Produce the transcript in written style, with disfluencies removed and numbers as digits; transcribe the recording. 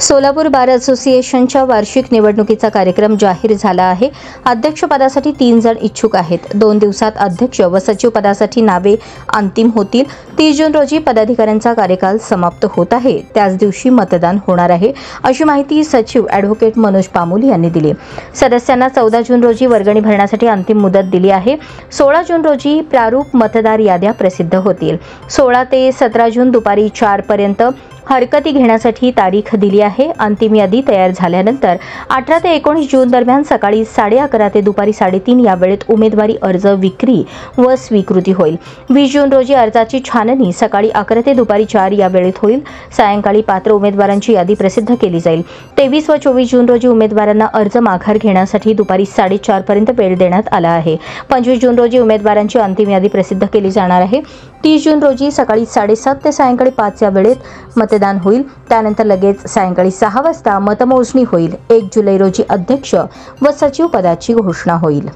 सोलापूर बार असोसिएशनच्या वार्षिक निवडणुकीचा कार्यक्रम जाहीर झाला आहे। अध्यक्षपदासाठी 3 जण इच्छुक आहेत। 2 दिवसात अध्यक्ष व सचिव पदासाठी नावे अंतिम होतील। 30 जून रोजी पदाधिकाऱ्यांचा कार्यकाल समाप्त होत आहे। त्याच दिवशी मतदान होणार आहे, अशी माहिती सचिव ॲडव्होकेट मनोज पामुल यांनी दिली। सदस्यांना 14 जून रोजी वर्गणी भरण्यासाठी अंतिम मुदत दिली आहे। 16 जून रोजी प्रारूप मतदार याद्या प्रसिद्ध होतील। 16 ते 17 जून दुपारी 4 पर्यंत हरकती घेण्यासाठी तारीख दिली आहे। अंतिम यादी तयार झाल्यानंतर 18 ते 19 जून दरम्यान सकाळी 11:30 ते दुपारी 3:30 या वेळेत उमेदवारी अर्ज विक्री व स्वीकृती होईल। 20 जून रोजी अर्जाची छाननी सकाळी 11 ते दुपारी 4 या वेळेत होईल। सायंकाळी पात्र उमेदवारांची यादी प्रसिद्ध केली जाईल। 23 व 24 जून रोजी उमेदवारांना अर्ज माघार घेण्यासाठी दुपारी 4:30 पर्यंत वेळ देण्यात आला आहे। 25 जून रोजी उमेदवारांची अंतिम यादी प्रसिद्ध केली जाणार आहे। 30 जून रोजी सकाळी 7:30 ते सायंकाळी 5 या वेळेत मतदान होईल। त्यानंतर लगेच सायंकाळी 6 वाजता मतमोजणी होईल। 1 जुलै रोजी अध्यक्ष व सचिव पदाची घोषणा होईल।